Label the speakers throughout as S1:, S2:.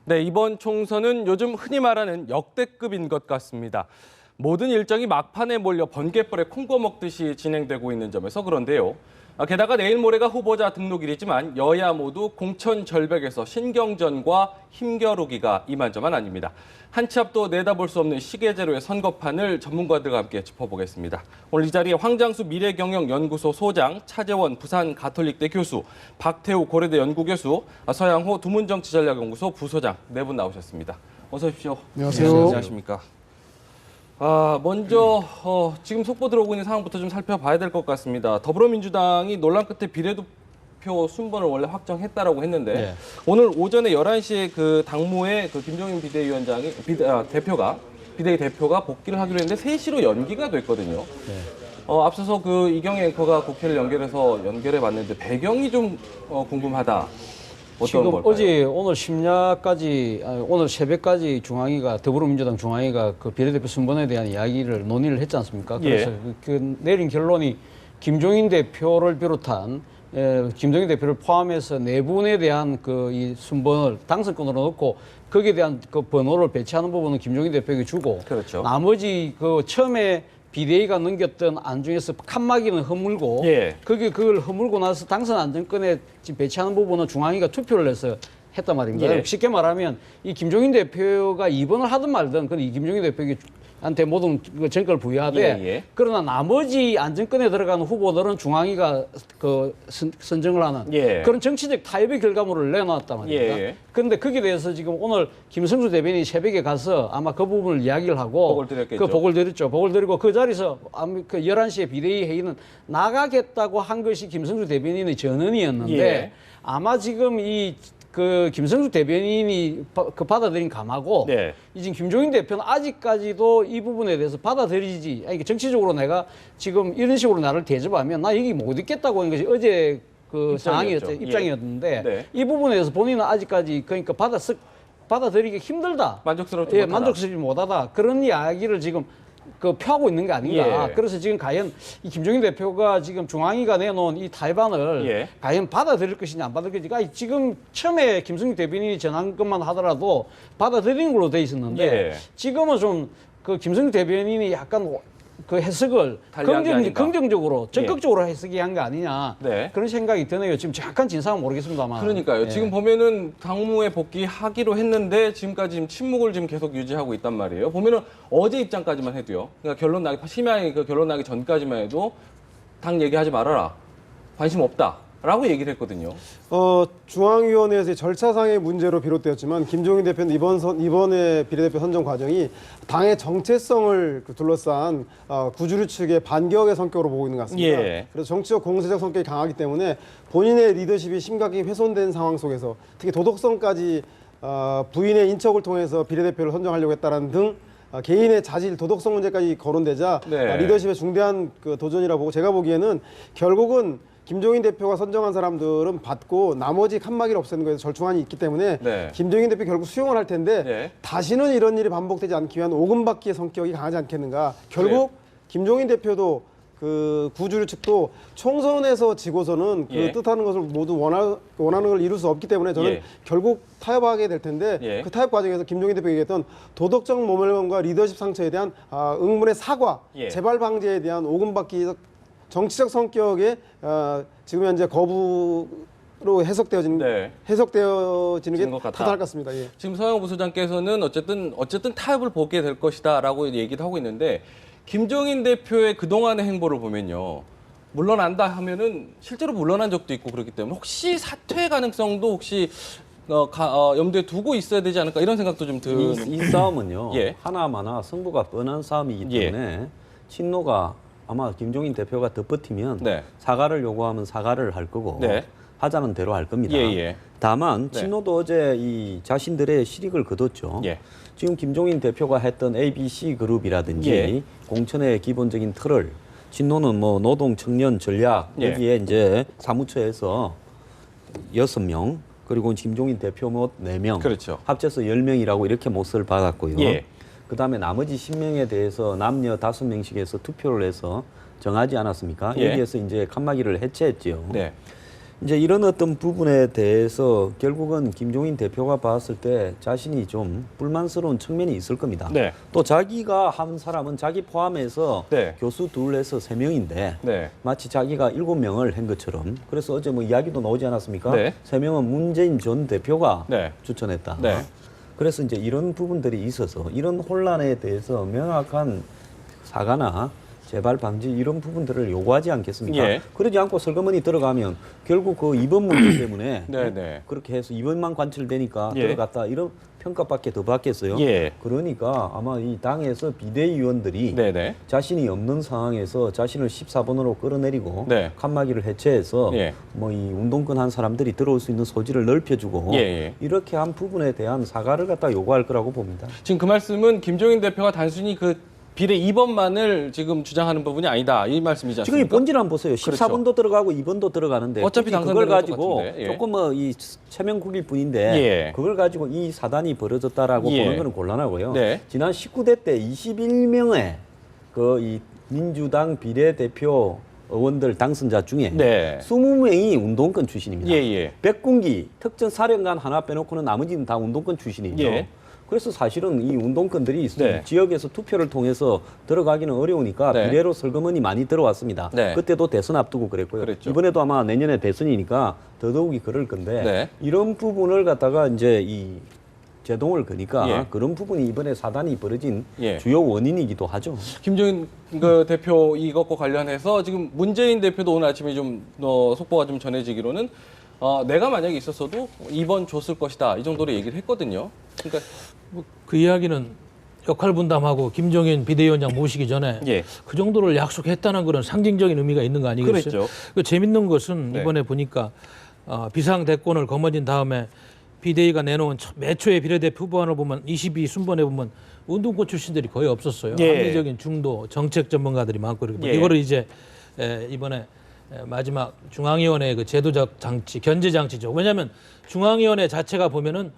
S1: 네, 이번 총선은 요즘 흔히 말하는 역대급인 것 같습니다. 모든 일정이 막판에 몰려 번갯불에 콩고 먹듯이 진행되고 있는 점에서 그런데요. 게다가 내일 모레가 후보자 등록일이지만 여야 모두 공천 절벽에서 신경전과 힘겨루기가 이만저만 아닙니다. 한 치 앞도 내다볼 수 없는 시계제로의 선거판을 전문가들과 함께 짚어보겠습니다. 오늘 이 자리에 황장수 미래경영연구소 소장, 차재원 부산가톨릭대 교수, 박태우 고려대 연구교수, 서양호 두문정치전략연구소 부소장 네 분 나오셨습니다. 어서 오십시오.
S2: 안녕하세요.
S1: 네, 안녕하십니까. 먼저 지금 속보 들어오고 있는 상황부터 좀 살펴봐야 될 것 같습니다. 더불어민주당이 논란 끝에 비례대표 순번을 원래 확정했다라고 했는데
S2: 네.
S1: 오늘 오전에 11시에 그 당무에 그 김종인 비대위원장이 비대위 대표가 복귀를 하기로 했는데 3시로 연기가 됐거든요.
S2: 네.
S1: 앞서서 그 이경희 앵커가 국회를 연결해 봤는데 배경이 좀 궁금하다. 어떤
S2: 지금
S1: 걸까요?
S2: 어제 오늘 심야까지 오늘 새벽까지 더불어민주당 중앙위가 그 비례대표 순번에 대한 이야기를 논의를 했지 않습니까? 그래서 그 내린 결론이 김종인 대표를 비롯한 김종인 대표를 포함해서 네 분에 대한 그 이 순번을 당선권으로 넣고 거기에 대한 그 번호를 배치하는 부분은 김종인 대표에게 주고
S1: 그렇죠.
S2: 나머지 그 처음에 비대위가 넘겼던 안 중에서 칸막이는 허물고 그걸 허물고 나서 당선 안정권에 지금 배치하는 부분은 중앙위가 투표를 해서 했단 말입니다. 쉽게 말하면 이 김종인 대표가 입원을 하든 말든 그건 이 김종인 대표한테 모든 정권을 부여하되 그러나 나머지 안정권에 들어가는 후보들은 중앙위가 그 선정을 하는 그런 정치적 타협의 결과물을 내놓았단 말입니다. 그런데 거기에 대해서 지금 오늘 김성수 대변인이 새벽에 가서 아마 그 부분을 이야기를 하고 복을 드렸죠. 복을 드리고 그 자리에서 그 11시에 비대위 회의는 나가겠다고 한 것이 김성수 대변인의 전언이었는데 아마 지금 그 김성수 대변인이 그 받아들인 감하고 지금 김종인 대표는 아직까지도 이 부분에 대해서 받아들이지 정치적으로 내가 지금 이런 식으로 나를 대접하면 나 여기 못 있겠다고 하는 것이 어제 그 입장이었는데 이 부분에 대해서 본인은 아직까지 그러니까 받아들이기 힘들다. 만족스럽지 못하다. 그런 이야기를 지금 그 펴고 있는 게 아닌가. 그래서 지금 과연 이 김종인 대표가 지금 중앙위가 내놓은 이 탈반을 과연 받아들일 것이냐 안 받아들일 것이냐. 지금 처음에 김성규 대변인이 전한 것만 하더라도 받아들이는 걸로 돼 있었는데 지금은 좀 그 김성규 대변인이 약간 그 해석을 긍정적으로 적극적으로 해석이 한 게 아니냐 그런 생각이 드네요. 지금 정확한 진상은 모르겠습니다만.
S1: 그러니까요. 지금 보면은 당무에 복귀하기로 했는데 지금까지 지금 침묵을 지금 계속 유지하고 있단 말이에요. 보면은 어제 입장까지만 해도요. 그러니까 심야에 그 결론 나기 전까지만 해도 당 얘기하지 말아라. 관심 없다. 라고 얘기를 했거든요.
S3: 중앙위원회에서의 절차상의 문제로 비롯되었지만 김종인 대표는 이번에 비례대표 선정 과정이 당의 정체성을 둘러싼 구주류 측의 반격의 성격으로 보고 있는 것 같습니다. 그래서 정치적 공세적 성격이 강하기 때문에 본인의 리더십이 심각하게 훼손된 상황 속에서 특히 도덕성까지 부인의 인척을 통해서 비례대표를 선정하려고 했다는 등 개인의 자질, 도덕성 문제까지 거론되자 리더십의 중대한 그 도전이라고 보고 제가 보기에는 결국은 김종인 대표가 선정한 사람들은 받고 나머지 칸막이를 없애는 거에서 절충안이 있기 때문에 김종인 대표 결국 수용을 할 텐데 다시는 이런 일이 반복되지 않기 위한 오금받기의 성격이 강하지 않겠는가. 결국 김종인 대표도 그 구주류 측도 총선에서 지고서는 그 뜻하는 것을 모두 원하는 걸 이룰 수 없기 때문에 저는 결국 타협하게 될 텐데 그 타협 과정에서 김종인 대표가 얘기했던 도덕적 모멸감과 리더십 상처에 대한 응분의 사과, 재발 방지에 대한 오금받기 정치적 성격의 지금 현재 거부로 해석되어지는 게 타당할 것 같습니다.
S1: 지금 서영호 부소장께서는 어쨌든 타협을 보게 될 것이다라고 얘기도 하고 있는데 김종인 대표의 그동안의 행보를 보면요. 물러난다 하면은 실제로 물러난 적도 있고 그렇기 때문에 혹시 사퇴 가능성도 혹시 염두에 두고 있어야 되지 않을까 이런 생각도 좀 드는.
S4: 이 싸움은요. 하나마나 승부가 뻔한 싸움이기 때문에 친노가 아마 김종인 대표가 더 버티면 사과를 요구하면 사과를 할 거고 하자는 대로 할 겁니다. 다만 친노도 어제 이 자신들의 실익을 거뒀죠. 지금 김종인 대표가 했던 ABC 그룹이라든지 공천의 기본적인 틀을 친노는 뭐 노동, 청년, 전략 여기에 이제 사무처에서 6명 그리고 김종인 대표 못 4명 합쳐서 10명이라고 이렇게 몫을 받았고요. 그다음에 나머지 10명에 대해서 남녀 5명씩 해서 투표를 해서 정하지 않았습니까? 여기에서 이제 칸막이를 해체했죠. 이제 이런 어떤 부분에 대해서 결국은 김종인 대표가 봤을 때 자신이 좀 불만스러운 측면이 있을 겁니다.
S1: 네.
S4: 또 자기가 한 사람은 자기 포함해서
S1: 네.
S4: 교수 둘에서 3명인데
S1: 네.
S4: 마치 자기가 7명을 한 것처럼 그래서 어제 뭐 이야기도 나오지 않았습니까?
S1: 네.
S4: 3명은 문재인 전 대표가
S1: 네.
S4: 추천했다.
S1: 네.
S4: 그래서 이제 이런 부분들이 있어서 이런 혼란에 대해서 명확한 사과나 재발 방지 이런 부분들을 요구하지 않겠습니까?
S1: 예.
S4: 그러지 않고 설거머니 들어가면 결국 그 이번 문제 때문에
S1: 네, 네.
S4: 그렇게 해서 이번만 관철되니까
S1: 예.
S4: 들어갔다 이런 평가밖에 더 받겠어요.
S1: 예.
S4: 그러니까 아마 이 당에서 비대위원들이
S1: 네, 네.
S4: 자신이 없는 상황에서 자신을 14번으로 끌어내리고
S1: 네.
S4: 칸막이를 해체해서
S1: 예.
S4: 뭐 이 운동권 한 사람들이 들어올 수 있는 소지를 넓혀주고
S1: 예, 예.
S4: 이렇게 한 부분에 대한 사과를 갖다 요구할 거라고 봅니다.
S1: 지금 그 말씀은 김종인 대표가 단순히 그 비례 2번만을 지금 주장하는 부분이 아니다. 이 말씀이지
S4: 지금 이
S1: 않습니까?
S4: 본질 한번 보세요.
S1: 그렇죠.
S4: 14번도 들어가고 2번도 들어가는데
S1: 어차피
S4: 굳이 그걸
S1: 당선되는
S4: 가지고
S1: 것 같은데. 예.
S4: 조금 뭐 이 체면국일 뿐인데
S1: 예.
S4: 그걸 가지고 이 사단이 벌어졌다라고
S1: 예.
S4: 보는 것은 곤란하고요.
S1: 네.
S4: 지난 19대 때 21명의 그 이 민주당 비례대표 의원들 당선자 중에
S1: 네.
S4: 20명이 운동권 출신입니다.
S1: 예, 예.
S4: 백군기 특전 사령관 하나 빼놓고는 나머지는 다 운동권 출신이죠.
S1: 예.
S4: 그래서 사실은 이 운동권들이
S1: 네.
S4: 지역에서 투표를 통해서 들어가기는 어려우니까
S1: 네.
S4: 비례로 설거머니 많이 들어왔습니다.
S1: 네.
S4: 그때도 대선 앞두고 그랬고요.
S1: 그랬죠.
S4: 이번에도 아마 내년에 대선이니까 더더욱이 그럴 건데
S1: 네.
S4: 이런 부분을 갖다가 이제 이 제동을 거니까
S1: 예.
S4: 그런 부분이 이번에 사단이 벌어진
S1: 예.
S4: 주요 원인이기도 하죠.
S1: 김종인 그 대표 이것과 관련해서 지금 문재인 대표도 오늘 아침에 좀 속보가 좀 전해지기로는 내가 만약에 있었어도 2번 줬을 것이다 이 정도로 얘기를 했거든요. 그러니까
S5: 그 이야기는 역할 분담하고 김종인 비대위원장 모시기 전에
S1: 예.
S5: 그 정도를 약속했다는 그런 상징적인 의미가 있는 거 아니겠어요?
S1: 그랬죠.
S5: 그 재밌는 것은
S1: 네.
S5: 이번에 보니까 비상 대권을 거머쥔 다음에 비대위가 내놓은 매 초에 비례대표 후보안을 보면 22순번에 보면 운동권 출신들이 거의 없었어요.
S1: 예.
S5: 합리적인 중도 정책 전문가들이 많고 이렇게
S1: 예.
S5: 이거를 이제 이번에 마지막 중앙위원회 그 제도적 장치, 견제 장치죠. 왜냐하면 중앙위원회 자체가 보면은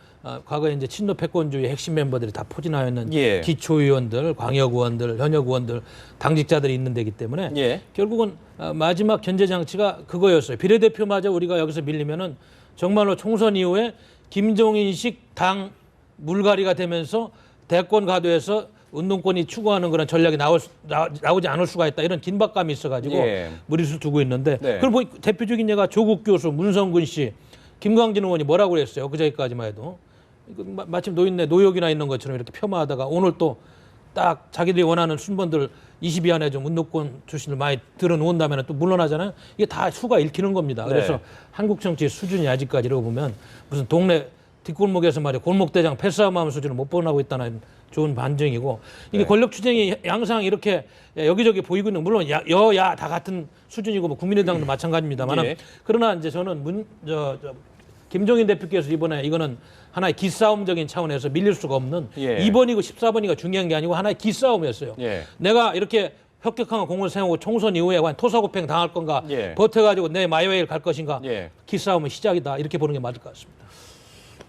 S5: 과거에 이제 친노 패권주의 핵심 멤버들이 다 포진하여 있는
S1: 예.
S5: 기초의원들, 광역의원들, 현역의원들, 당직자들이 있는 데기 때문에
S1: 예.
S5: 결국은 마지막 견제 장치가 그거였어요. 비례대표마저 우리가 여기서 밀리면은 정말로 총선 이후에 김종인식 당 물갈이가 되면서 대권 가도에서 운동권이 추구하는 그런 전략이 나오지 않을 수가 있다. 이런 긴박감이 있어가지고
S1: 예.
S5: 무리수를 두고 있는데
S1: 네.
S5: 그럼 뭐 대표적인 예가 조국 교수, 문성근 씨, 김광진 의원이 뭐라고 그랬어요. 그저께까지만 해도 이거 마침 노인네 노역이나 있는 것처럼 이렇게 폄하하다가 오늘 또 딱 자기들이 원하는 순번들 20위 안에 좀 운동권 출신을 많이 들어놓은다면 또 물러나잖아요. 이게 다 수가 읽히는 겁니다. 그래서
S1: 네.
S5: 한국 정치의 수준이 아직까지라고 보면 무슨 동네 뒷골목에서 말이야 골목대장 패싸움하는 수준을 못 벗어나고 있다는 좋은 반증이고 이게
S1: 네.
S5: 권력 투쟁이 양상 이렇게 여기저기 보이고 있는 물론 여야 다 같은 수준이고 뭐 국민의당도 마찬가지입니다만
S1: 예.
S5: 그러나 이제 저는 김종인 대표께서 이번에 이거는 하나의 기싸움적인 차원에서 밀릴 수가 없는
S1: 예.
S5: 2번이고 14번이가 중요한 게 아니고 하나의 기싸움이었어요.
S1: 예.
S5: 내가 이렇게 혁혁한 공을 세우고 총선 이후에 토사구팽 당할 건가
S1: 예.
S5: 버텨가지고 내 마이웨이를 갈 것인가
S1: 예.
S5: 기싸움의 시작이다 이렇게 보는 게 맞을 것 같습니다.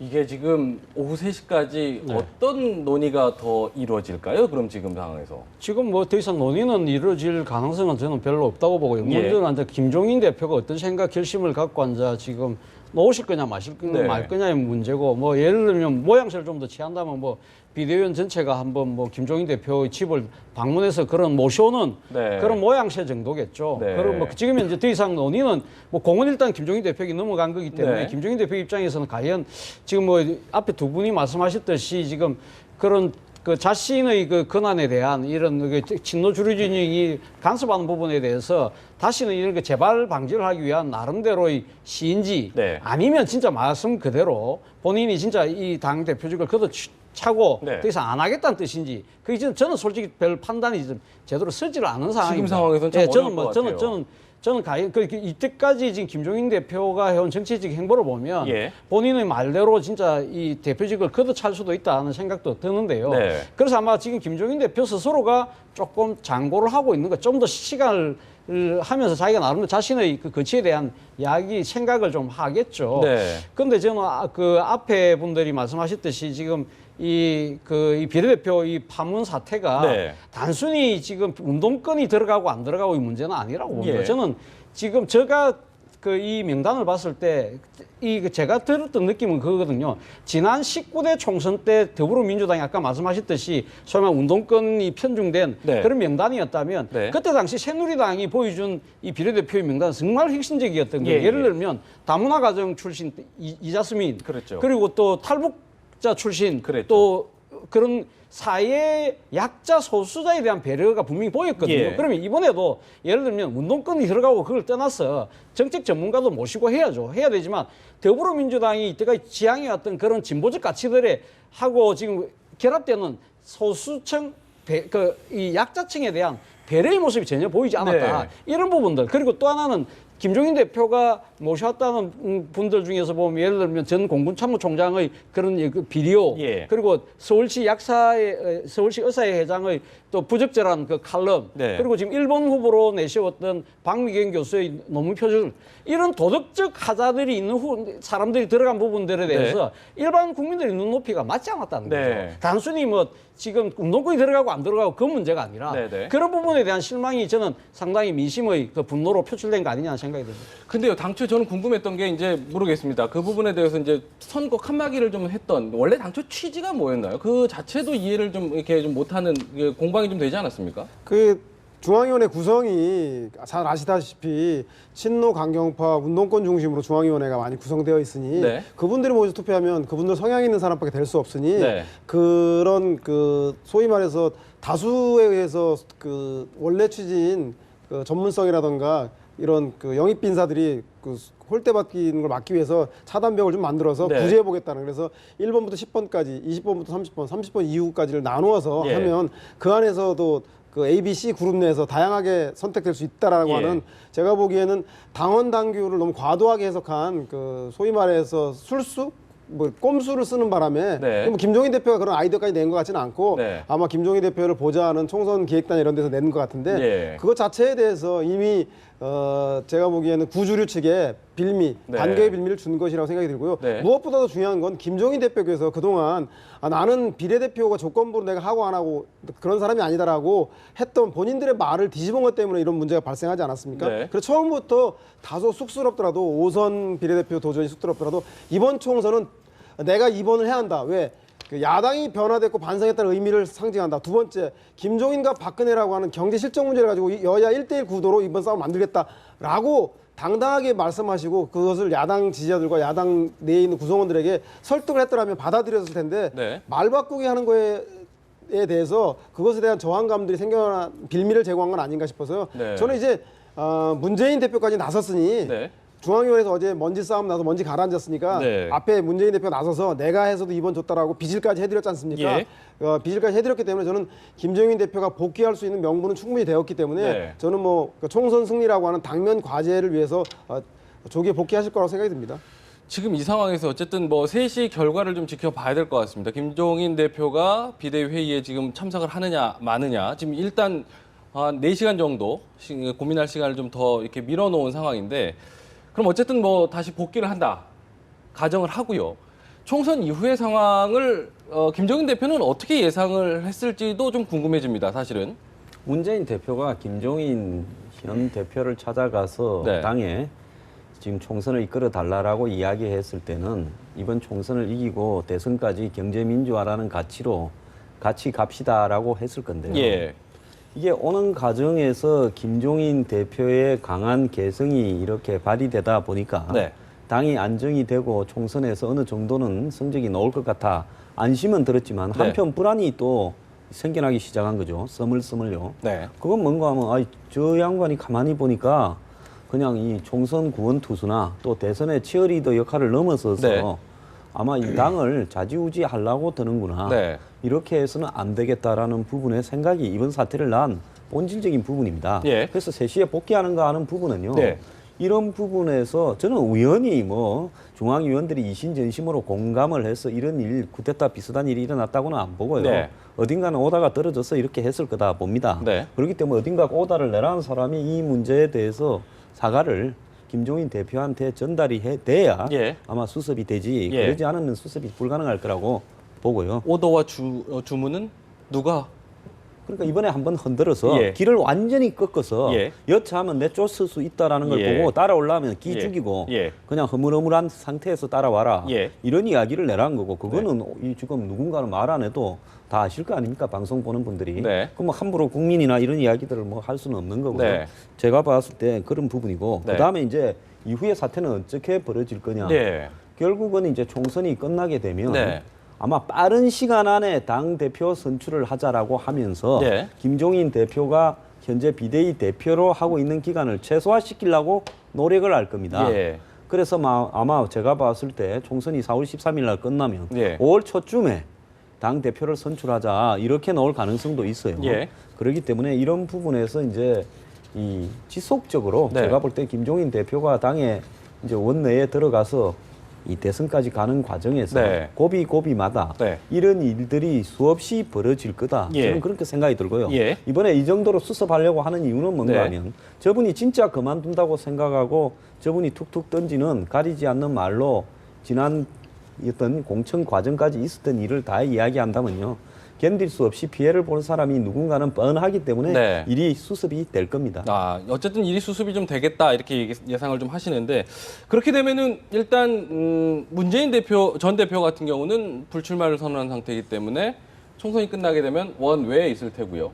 S1: 이게 지금 오후 3시까지
S2: 네.
S1: 어떤 논의가 더 이루어질까요? 그럼 지금 상황에서.
S2: 지금 뭐 더 이상 논의는 이루어질 가능성은 저는 별로 없다고 보고요.
S1: 예.
S2: 문제는 이제 김종인 대표가 어떤 생각 결심을 갖고 앉아 지금 놓으실 거냐 마실 거냐
S1: 네.
S2: 말 거냐의 문제고 뭐 예를 들면 모양새를 좀 더 취한다면 뭐 비대위원 전체가 한번 뭐 김종인 대표의 집을 방문해서 그런 모셔오는
S1: 네.
S2: 그런 모양새 정도겠죠.
S1: 네.
S2: 그럼 뭐 지금 이제 더 이상 논의는 뭐 공은 일단 김종인 대표에게 넘어간 거기 때문에
S1: 네.
S2: 김종인 대표 입장에서는 과연 지금 뭐 앞에 두 분이 말씀하셨듯이 지금 그런 그 자신의 그 권한에 대한 이런 그 친노 주류진영이 간섭하는 부분에 대해서 다시는 이런 그 재발 방지를 하기 위한 나름대로의 시인지
S1: 네.
S2: 아니면 진짜 말씀 그대로 본인이 진짜 이 당 대표직을 걷어차고
S1: 네.
S2: 더 이상 안 하겠다는 뜻인지 그게 저는 솔직히 별 판단이 좀 제대로 서지를 않은 상황입니다.
S1: 상황에서는 참
S2: 저는
S1: 어려울 것 같아요.
S2: 저는 가히 이때까지 지금 김종인 대표가 해온 정치적 행보를 보면
S1: 예.
S2: 본인의 말대로 진짜 이 대표직을 걷어찰 수도 있다는 생각도 드는데요.
S1: 네.
S2: 그래서 아마 지금 김종인 대표 스스로가 조금 장고를 하고 있는 것, 좀 더 시간을 하면서 자기가 나름대로 자신의 그 거치에 대한 이야기, 생각을 좀 하겠죠.
S1: 네.
S2: 그런데 저는 그 앞에 분들이 말씀하셨듯이 지금 이 비례대표 이 파문 사태가
S1: 네.
S2: 단순히 지금 운동권이 들어가고 안 들어가고의 문제는 아니라고 봅니다.
S1: 예.
S2: 저는 지금 제가 그 이 명단을 봤을 때 제가 들었던 느낌은 그거거든요. 지난 19대 총선 때 더불어민주당이 아까 말씀하셨듯이 소위 말해 운동권이 편중된 그런 명단이었다면 그때 당시 새누리당이 보여준 이 비례대표의 명단은 정말 혁신적이었던 거예요. 예를 들면 다문화 가정 출신 이자스민 그리고 또 탈북자 출신 또 그런 사회 약자 소수자에 대한 배려가 분명히 보였거든요. 그러면 이번에도 예를 들면 운동권이 들어가고 그걸 떠나서 정책 전문가도 모시고 해야죠. 해야 되지만 더불어민주당이 이때까지 지향해왔던 그런 진보적 가치들에 하고 지금 결합되는 소수층 이 약자층에 대한 배려의 모습이 전혀 보이지 않았다. 이런 부분들. 그리고 또 하나는 김종인 대표가 모셨다는 분들 중에서 보면 예를 들면 전 공군참모총장의 그런 비리오 그리고 서울시 의사회 회장의 또 부적절한 그 칼럼 그리고 지금 1번 후보로 내세웠던 박미경 교수의 논문 표절 이런 도덕적 하자들이 있는 사람들이 들어간 부분들에 대해서 일반 국민들의 눈높이가 맞지 않았다는 거죠. 단순히 뭐 지금 운동권이 들어가고 안 들어가고 그 문제가 아니라 그런 부분에 대한 실망이 저는 상당히 민심의 그 분노로 표출된 거 아니냐는 생각이 듭니다.
S1: 근데요, 당초 저는 궁금했던 게 이제 모르겠습니다. 그 부분에 대해서 이제 선거 칸막이를 좀 했던 원래 당초 취지가 뭐였나요? 그 자체도 이해를 좀 이렇게 좀 못하는 공방이 좀 되지 않았습니까?
S3: 그 중앙위원회 구성이 잘 아시다시피 친노 강경파 운동권 중심으로 중앙위원회가 많이 구성되어 있으니 그분들이 모여서 투표하면 그분들 성향 있는 사람밖에 될 수 없으니 그런 그 소위 말해서 다수에 의해서 그 원래 취지인 그 전문성이라던가 이런 그 영입 인사들이 그 홀대받는 걸 막기 위해서 차단벽을 좀 만들어서 구제해 보겠다는 그래서 1번부터 10번까지 20번부터 30번, 30번 이후까지를 나누어서 하면 그 안에서도 그 A, B, C 그룹 내에서 다양하게 선택될 수 있다라고 하는 제가 보기에는 당원 당규를 너무 과도하게 해석한 그 소위 말해서 술수 뭐 꼼수를 쓰는 바람에 뭐 김종인 대표가 그런 아이디어까지 낸 것 같지는 않고 아마 김종인 대표를 보좌하는 총선 기획단 이런 데서 낸 것 같은데 그것 자체에 대해서 이미 제가 보기에는 구주류 측에 빌미, 반격의 빌미를 준 것이라고 생각이 들고요. 무엇보다도 중요한 건 김종인 대표께서 그동안 나는 비례대표가 조건부로 내가 하고 안 하고 그런 사람이 아니다라고 했던 본인들의 말을 뒤집은 것 때문에 이런 문제가 발생하지 않았습니까? 그래서 처음부터 다소 쑥스럽더라도 5선 비례대표 도전이 쑥스럽더라도 이번 총선은 내가 2번을 해야 한다. 왜? 그 야당이 변화됐고 반성했다는 의미를 상징한다. 두 번째, 김종인과 박근혜라고 하는 경제 실정 문제를 가지고 여야 1대1 구도로 이번 싸움 만들겠다라고 당당하게 말씀하시고 그것을 야당 지지자들과 야당 내에 있는 구성원들에게 설득을 했더라면 받아들였을 텐데 말 바꾸기 하는 거에 대해서 그것에 대한 저항감들이 생겨난 빌미를 제공한 건 아닌가 싶어서요. 저는 이제 문재인 대표까지 나섰으니 중앙위원회에서 어제 먼지 싸움 나서 먼지 가라앉았으니까 앞에 문재인 대표가 나서서 내가 해서도 이번 줬다라고 빚을까지 해드렸지 않습니까? 빚을까지 해드렸기 때문에 저는 김종인 대표가 복귀할 수 있는 명분은 충분히 되었기 때문에 저는 뭐 총선 승리라고 하는 당면 과제를 위해서 조기에 복귀하실 거라고 생각이 듭니다.
S1: 지금 이 상황에서 어쨌든 뭐 3시 결과를 좀 지켜봐야 될 것 같습니다. 김종인 대표가 비대위 회의에 지금 참석을 하느냐 마느냐 지금 일단 한 4시간 정도 고민할 시간을 좀 더 이렇게 밀어놓은 상황인데 그럼 어쨌든 뭐 다시 복귀를 한다 가정을 하고요. 총선 이후의 상황을 김종인 대표는 어떻게 예상을 했을지도 좀 궁금해집니다. 사실은.
S4: 문재인 대표가 김종인 현 대표를 찾아가서 당에 지금 총선을 이끌어 달라라고 이야기했을 때는 이번 총선을 이기고 대선까지 경제민주화라는 가치로 같이 갑시다라고 했을 건데요. 이게 오는 과정에서 김종인 대표의 강한 개성이 이렇게 발휘되다 보니까 당이 안정이 되고 총선에서 어느 정도는 성적이 나올 것 같아 안심은 들었지만 한편 불안이 또 생겨나기 시작한 거죠. 스물스물요. 그건 뭔가 하면 저 양반이 가만히 보니까 그냥 이 총선 구원 투수나 또 대선의 치어리더 역할을 넘어서서 아마 이 당을 좌지우지 하려고 드는구나. 이렇게 해서는 안 되겠다라는 부분의 생각이 이번 사태를 낳은 본질적인 부분입니다. 그래서 3시에 복귀하는가 하는 부분은요. 이런 부분에서 저는 우연히 뭐 중앙위원들이 이신전심으로 공감을 해서 이런 일, 쿠데타 비슷한 일이 일어났다고는 안 보고요. 어딘가는 오다가 떨어져서 이렇게 했을 거다 봅니다. 그렇기 때문에 어딘가 오다를 내라는 사람이 이 문제에 대해서 사과를 김종인 대표한테 전달이 돼야 아마 수습이 되지 그러지 않으면 수습이 불가능할 거라고 보고요.
S1: 오더와 주문은 누가
S4: 그러니까 이번에 한번 흔들어서
S1: 예.
S4: 길을 완전히 꺾어서
S1: 예.
S4: 여차하면 내쫓을 수 있다라는 걸
S1: 예.
S4: 보고 따라오려면 기
S1: 예.
S4: 죽이고
S1: 예.
S4: 그냥 허물허물한 상태에서 따라와라.
S1: 예.
S4: 이런 이야기를 내라는 거고 그거는 이 지금 누군가는 말 안 해도 다 아실 거 아닙니까? 방송 보는 분들이.
S1: 네.
S4: 그럼 뭐 함부로 국민이나 이런 이야기들을 뭐 할 수는 없는 거고요.
S1: 네.
S4: 제가 봤을 때 그런 부분이고
S1: 네.
S4: 그다음에 이제 이후의 사태는 어떻게 벌어질 거냐.
S1: 네.
S4: 결국은 이제 총선이 끝나게 되면
S1: 네.
S4: 아마 빠른 시간 안에 당 대표 선출을 하자라고 하면서
S1: 네.
S4: 김종인 대표가 현재 비대위 대표로 하고 있는 기간을 최소화시키려고 노력을 할 겁니다.
S1: 예.
S4: 그래서 아마 제가 봤을 때 총선이 4월 13일 날 끝나면
S1: 예.
S4: 5월 초쯤에 당 대표를 선출하자 이렇게 나올 가능성도 있어요.
S1: 예.
S4: 그렇기 때문에 이런 부분에서 이제 이 지속적으로
S1: 네.
S4: 제가 볼 때 김종인 대표가 당에 이제 원내에 들어가서 이 대선까지 가는 과정에서
S1: 네.
S4: 고비고비마다
S1: 네.
S4: 이런 일들이 수없이 벌어질 거다.
S1: 예.
S4: 저는 그렇게 생각이 들고요.
S1: 예.
S4: 이번에 이 정도로 수습하려고 하는 이유는 뭔가
S1: 네.
S4: 하면 저분이 진짜 그만둔다고 생각하고 저분이 툭툭 던지는 가리지 않는 말로 지난 어떤 공천 과정까지 있었던 일을 다 이야기한다면요. 견딜 수 없이 피해를 보는 사람이 누군가는 뻔하기 때문에
S1: 네.
S4: 일이 수습이 될 겁니다.
S1: 어쨌든 일이 수습이 좀 되겠다 이렇게 예상을 좀 하시는데 그렇게 되면은 일단 문재인 전 대표 같은 경우는 불출마를 선언한 상태이기 때문에 총선이 끝나게 되면 원외에 있을 테고요.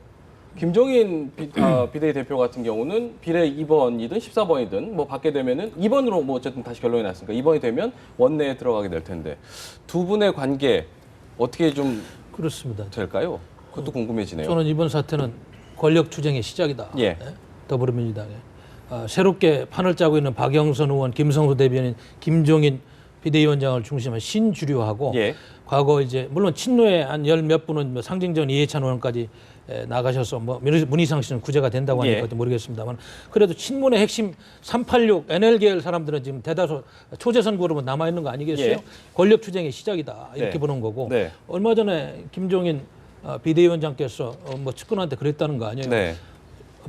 S1: 김종인 비대위 대표 같은 경우는 비례 2번이든 14번이든 뭐 받게 되면은 2번으로 뭐 어쨌든 다시 결론이 났으니까 2번이 되면 원내에 들어가게 될 텐데 두 분의 관계 어떻게 좀
S5: 그렇습니다.
S1: 될까요? 그것도 궁금해지네요.
S5: 저는 이번 사태는 권력 투쟁의 시작이다.
S1: 예.
S5: 네? 더불어민주당에 새롭게 판을 짜고 있는 박영선 의원, 김성수 대변인, 김종인 비대위원장을 중심한 신주류하고
S1: 예.
S5: 과거 이제 물론 친노의 한 열 몇 분은 뭐 상징적인 이해찬 의원까지 나가셔서 뭐 문희상 씨는 구제가 된다고 하니까
S1: 예.
S5: 모르겠습니다만 그래도 친문의 핵심 386 NL 계열 사람들은 지금 대다수 초재선 그룹은 남아 있는 거 아니겠어요?
S1: 예.
S5: 권력 투쟁의 시작이다 이렇게
S1: 네.
S5: 보는 거고
S1: 네.
S5: 얼마 전에 김종인 비대위원장께서 뭐 측근한테 그랬다는 거 아니에요?
S1: 네.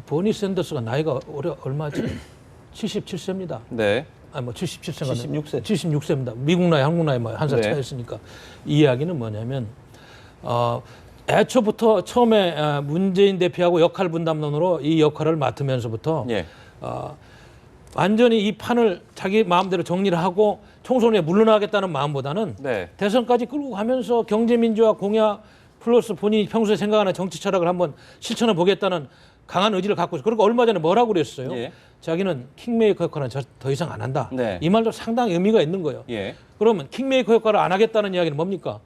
S5: 버니 샌더스가 나이가 얼마지? 77세입니다.
S1: 네.
S5: 아니 뭐 77세가
S4: 76세.
S5: 76세입니다. 미국 나이, 한국 나이 뭐 한 살
S1: 네.
S5: 차이였으니까 이 이야기는 뭐냐면 애초부터 처음에 문재인 대표하고 역할 분담론으로 이 역할을 맡으면서부터
S1: 예.
S5: 완전히 이 판을 자기 마음대로 정리를 하고 총선에 물러나겠다는 마음보다는
S1: 네.
S5: 대선까지 끌고 가면서 경제민주화 공약 플러스 본인이 평소에 생각하는 정치 철학을 한번 실천해 보겠다는 강한 의지를 갖고 있어요. 그리고 얼마 전에 뭐라고 그랬어요?
S1: 예.
S5: 자기는 킹메이커 역할은 더 이상 안 한다.
S1: 네.
S5: 이 말도 상당히 의미가 있는 거예요.
S1: 예.
S5: 그러면 킹메이커 역할을 안 하겠다는 이야기는 뭡니까?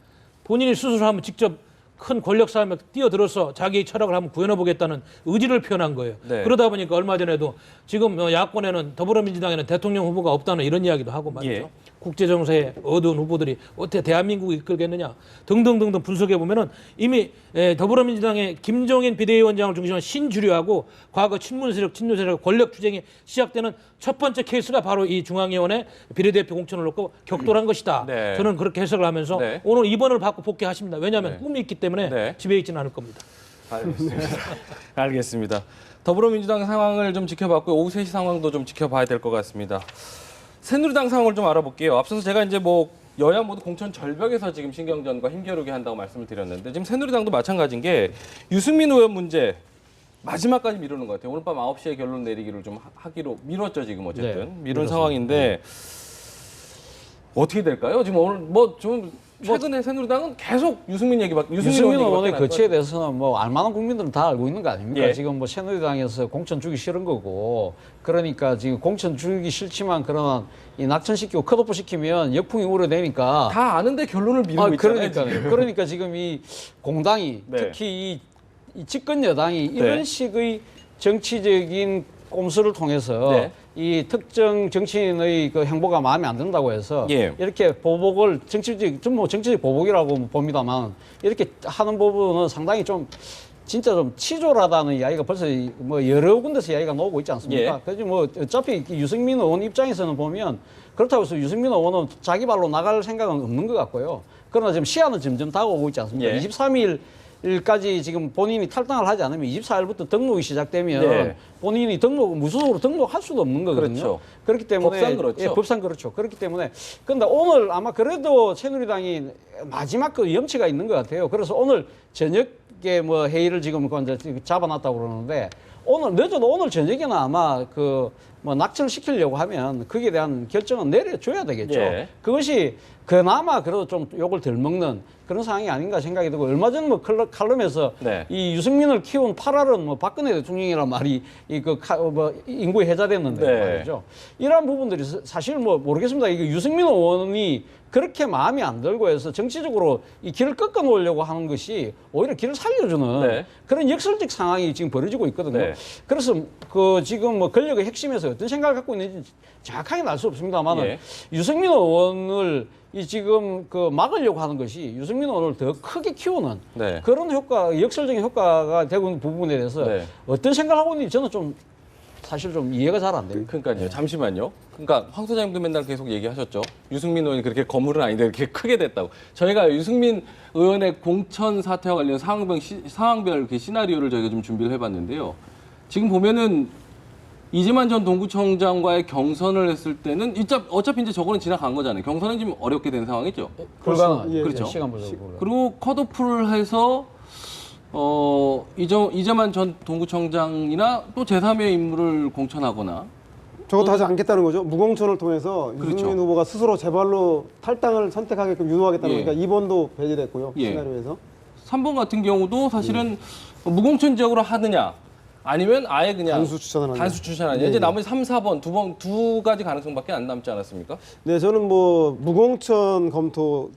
S5: 본인이 스스로 한번 직접 큰 권력 싸움에 뛰어들어서 자기의 철학을 한번 구현해 보겠다는 의지를 표현한 거예요.
S1: 네.
S5: 그러다 보니까 얼마 전에도 지금 야권에는 더불어민주당에는 대통령 후보가 없다는 이런 이야기도 하고 말이죠.
S1: 예.
S5: 국제정세의 어두운 후보들이 어떻게 대한민국을 이끌겠느냐 등등등등 분석해 보면은 이미 더불어민주당의 김종인 비대위원장을 중심으로 신주류하고 과거 친문세력, 친노세력 권력 투쟁이 시작되는 첫 번째 케이스가 바로 이 중앙위원회 비례대표 공천을 놓고 격돌한 것이다.
S1: 네.
S5: 저는 그렇게 해석을 하면서
S1: 네.
S5: 오늘 2번을 받고 복귀하십니다. 왜냐하면
S1: 네.
S5: 꿈이 있기 때문에
S1: 네.
S5: 집에 있지는 않을 겁니다.
S1: 알겠습니다. 알겠습니다. 더불어민주당 상황을 좀 지켜봤고 오후 3시 상황도 좀 지켜봐야 될 것 같습니다. 새누리당 상황을 좀 알아볼게요. 앞서서 제가 이제 뭐 여야 모두 공천 절벽에서 지금 신경전과 힘겨루기 한다고 말씀을 드렸는데 지금 새누리당도 마찬가지인 게 유승민 의원 문제 마지막까지 미루는 것 같아요. 오늘 밤 9시에 결론 내리기를 좀 하기로 미뤘죠 지금 어쨌든
S5: 네,
S1: 미룬
S5: 미뤘습니다.
S1: 상황인데 어떻게 될까요? 지금 오늘 뭐 좀 최근에 새누리당은 계속 유승민 얘기밖에
S2: 유승민 의원의
S1: 얘기밖에 안
S2: 거치에 대해서는 뭐 알만한 국민들은 다 알고 있는 거 아닙니까?
S1: 예.
S2: 지금 뭐 새누리당에서 공천 주기 싫은 거고 그러니까 지금 공천 주기 싫지만 그러나 이 낙천시키고 컷오프 시키면 역풍이 우려되니까
S1: 다 아는데 결론을 미루고 있잖아요.
S2: 그러니까요.
S1: 지금.
S2: 그러니까 지금 이 공당이
S1: 네.
S2: 특히 이 집권 여당이 이런
S1: 네.
S2: 식의 정치적인 꼼수를 통해서
S1: 네.
S2: 이 특정 정치인의 그 행보가 마음에 안 든다고 해서
S1: 예.
S2: 이렇게 보복을 정치적 보복이라고 봅니다만 이렇게 하는 부분은 상당히 좀 진짜 좀 치졸하다는 이야기가 벌써 뭐 여러 군데서 이야기가 나오고 있지 않습니까?
S1: 예.
S2: 그래서 뭐 어차피 유승민 의원 입장에서는 보면 그렇다고 해서 유승민 의원은 자기 발로 나갈 생각은 없는 것 같고요. 그러나 지금 시한은 점점 다가오고 있지 않습니까?
S1: 예.
S2: 23일까지 지금 본인이 탈당을 하지 않으면 24일부터 등록이 시작되면
S1: 네.
S2: 본인이 무소속으로 등록할 수도 없는 거거든요.
S1: 그렇죠.
S2: 그렇기 때문에
S1: 법상 그렇죠.
S2: 예, 법상 그렇죠. 그렇기 때문에 근데 오늘 아마 그래도 새누리당이 마지막 그 염치가 있는 것 같아요. 그래서 오늘 저녁 개 뭐 회의를 지금 이제 잡아놨다고 그러는데 늦어도 오늘 저녁에는 아마 뭐 낙천을 시키려고 하면 거기에 대한 결정은 내려줘야 되겠죠.
S1: 예.
S2: 그것이 그나마 그래도 좀 욕을 덜 먹는 그런 상황이 아닌가 생각이 들고 얼마 전 뭐 칼럼에서
S1: 네.
S2: 이 유승민을 키운 8알은 뭐 박근혜 대통령이란 말이 뭐 인구에 해자됐는데
S1: 네.
S2: 말이죠. 이러한 부분들이 사실 뭐 모르겠습니다. 이게 유승민 의원이 그렇게 마음이 안 들고 해서 정치적으로 이 길을 꺾어 놓으려고 하는 것이 오히려 길을 살려주는
S1: 네.
S2: 그런 역설적 상황이 지금 벌어지고 있거든요.
S1: 네.
S2: 그래서 지금 뭐 권력의 핵심에서 어떤 생각을 갖고 있는지 정확하게 알 수 없습니다만은
S1: 예.
S2: 유승민 의원을 지금 막으려고 하는 것이 유승민 의원을 더 크게 키우는
S1: 네.
S2: 그런 역설적인 효과가 되고 있는 부분에 대해서
S1: 네.
S2: 어떤 생각을 하고 있는지 저는 좀 사실 좀 이해가 잘 안 돼요.
S1: 그러니까요. 잠시만요. 그러니까 황 소장님도 맨날 계속 얘기하셨죠. 유승민 의원이 그렇게 거물은 아닌데 이렇게 크게 됐다고. 저희가 유승민 의원의 공천 사태와 관련 상황별 시나리오를 저희가 좀 준비를 해봤는데요. 지금 보면은 이재만 전 동구청장과의 경선을 했을 때는 어차피 이제 저거는 지나간 거잖아요. 경선은 지금 어렵게 된 상황이죠.
S2: 불가능.
S3: 예,
S1: 그렇죠.
S2: 시간 보자고.
S1: 그리고 컷오프를 해서 이재만 전 동구청장이나 또 제3의 인물을 공천하거나
S3: 저것도 하지 않겠다는 거죠. 무공천을 통해서
S1: 그렇죠.
S3: 유승민 후보가 스스로 제발로 탈당을 선택하게끔 유도하겠다는
S1: 예.
S3: 거니까 2번도 배제됐고요.
S1: 예.
S3: 시나리오에서.
S1: 3번 같은 경우도 사실은 무공천 지역으로 하느냐 아니면 아예 그냥
S3: 단수 추천을 하느냐.
S1: 단수 추천하느냐.
S3: 네,
S1: 이제
S3: 네.
S1: 나머지 3, 4번 두 가지 가능성밖에 안 남지 않았습니까?
S3: 네, 저는 뭐 무공천 검토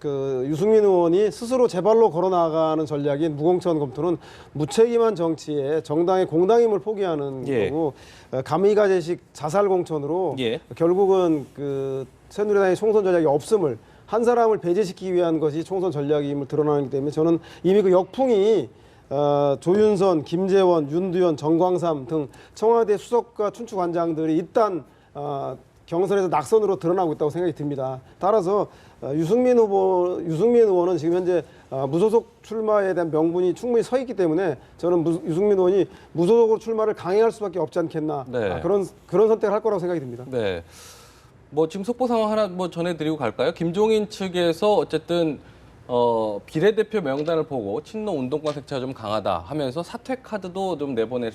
S3: 유승민 의원이 스스로 제발로 걸어 나가는 전략인 무공천 검토는 무책임한 정치에 정당의 공당임을 포기하는
S1: 예.
S3: 거고 감히가제식 자살 공천으로
S1: 예.
S3: 결국은 새누리당의 총선 전략이 없음을 한 사람을 배제시키기 위한 것이 총선 전략임을 드러나기 때문에 저는 이미 그 역풍이 조윤선, 김재원, 윤두현, 정광삼 등 청와대 수석과 춘추관장들이 일단 경선에서 낙선으로 드러나고 있다고 생각이 듭니다. 따라서 유승민 의원은 지금 현재 무소속 출마에 대한 명분이 충분히 서 있기 때문에 저는 유승민 의원이 무소속으로 출마를 강행할 수밖에 없지 않겠나.
S1: 네.
S3: 그런 선택을 할 거라고 생각이 듭니다.
S1: 네. 뭐 지금 속보 상황 하나 뭐 전해드리고 갈까요? 김종인 측에서 어쨌든 비례대표 명단을 보고 친노 운동권 색채가 좀 강하다 하면서 사퇴 카드도 좀 내보일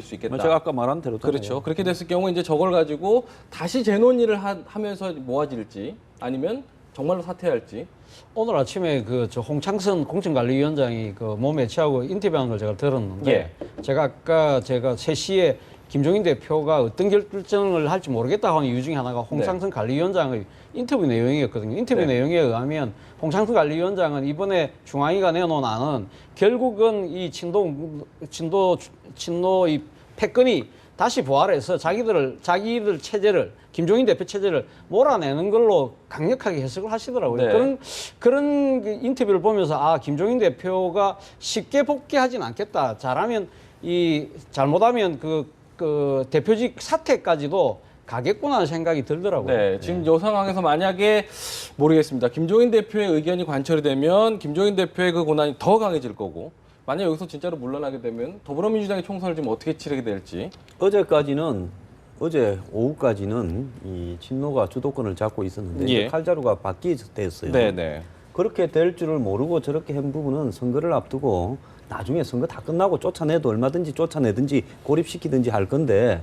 S1: 수 있겠다.
S4: 제가 아까 말한 대로
S1: 그렇죠. 그렇게 됐을 경우 이제 저걸 가지고 다시 재논의를 하면서 모아질지 아니면 정말로 사퇴할지.
S2: 오늘 아침에 홍창선 공천관리위원장이 몸에 취하고 인터뷰하는 걸 제가 들었는데
S1: 예.
S2: 제가 3시에 김종인 대표가 어떤 결정을 할지 모르겠다고 하는 이유 중에 하나가 홍창선 관리위원장의 인터뷰 내용이었거든요. 인터뷰 내용에 의하면 홍창선 관리위원장은 이번에 중앙위가 내놓은 안은 결국은 이 친노 이 패권이 다시 부활해서 자기들 체제를 김종인 대표 체제를 몰아내는 걸로 강력하게 해석을 하시더라고요.
S1: 네.
S2: 그런 인터뷰를 보면서 김종인 대표가 쉽게 복귀하진 않겠다. 잘못하면 그 대표직 사퇴까지도 가겠구나 하는 생각이 들더라고요.
S1: 네, 지금 이 상황에서 만약에 모르겠습니다. 김종인 대표의 의견이 관철이 되면 김종인 대표의 그 고난이 더 강해질 거고 만약 여기서 진짜로 물러나게 되면 더불어민주당의 총선을 지금 어떻게 치르게 될지.
S4: 어제 오후까지는 이 친노가 주도권을 잡고 있었는데
S1: 예.
S4: 칼자루가 바뀌었어요.
S1: 네네.
S4: 그렇게 될 줄을 모르고 저렇게 한 부분은 선거를 앞두고 나중에 선거 다 끝나고 쫓아내도 얼마든지 쫓아내든지 고립시키든지 할 건데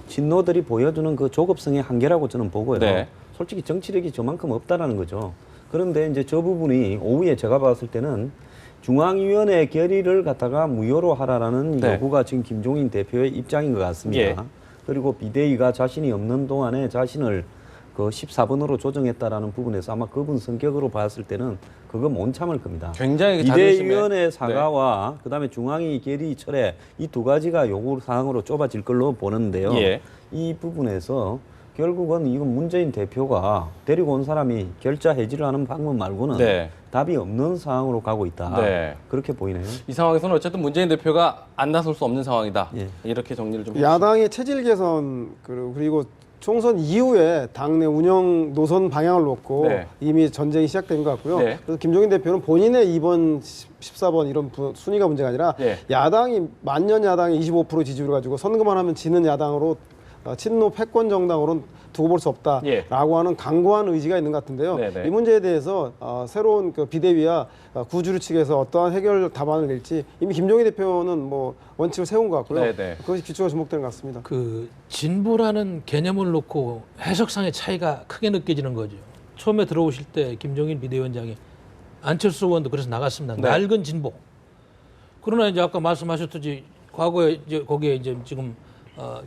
S4: 친노들이 보여주는 그 조급성의 한계라고 저는 보고요.
S1: 네.
S4: 솔직히 정치력이 저만큼 없다라는 거죠. 그런데 이제 저 부분이 오후에 제가 봤을 때는 중앙위원회 결의를 갖다가 무효로 하라라는
S1: 네.
S4: 요구가 지금 김종인 대표의 입장인 것 같습니다.
S1: 예.
S4: 그리고 비대위가 자신이 없는 동안에 자신을 14번으로 조정했다라는 부분에서 아마 그분 성격으로 봤을 때는 그거 못 참을 겁니다.
S1: 굉장히
S4: 비대위원회 사과와 그다음에 중앙위 결의 철회 이 두 가지가 요구 사항으로 좁아질 걸로 보는데요.
S1: 예.
S4: 이 부분에서 결국은 이건 문재인 대표가 데리고 온 사람이 결자 해지를 하는 방법 말고는
S1: 네.
S4: 답이 없는 상황으로 가고 있다.
S1: 네.
S4: 그렇게 보이네요.
S1: 이 상황에서는 어쨌든 문재인 대표가 안 나설 수 없는 상황이다.
S4: 예.
S1: 이렇게 정리를 좀
S3: 야당의 체질 개선 그리고 총선 이후에 당내 운영 노선 방향을 놓고
S1: 네.
S3: 이미 전쟁이 시작된 것 같고요.
S1: 네.
S3: 그래서 김종인 대표는 본인의 2번, 14번 이런 순위가 문제가 아니라
S1: 네.
S3: 야당이 만년 야당의 25% 지지율을 가지고 선거만 하면 지는 야당으로 친노 패권 정당으로는 두고 볼 수 없다라고
S1: 예.
S3: 하는 강고한 의지가 있는 것 같은데요.
S1: 네네.
S3: 이 문제에 대해서 새로운 그 비대위와 구주류 측에서 어떠한 해결 답안을 낼지 이미 김종인 대표는 뭐 원칙을 세운 것 같고요.
S1: 네네.
S3: 그것이 기초가 주목되는 것 같습니다.
S5: 그 진보라는 개념을 놓고 해석상의 차이가 크게 느껴지는 거죠. 처음에 들어오실 때 김종인 비대위원장이 안철수 의원도 그래서 나갔습니다.
S1: 네.
S5: 낡은 진보. 그러나 이제 아까 말씀하셨듯이 과거에 이제 거기에 이제 지금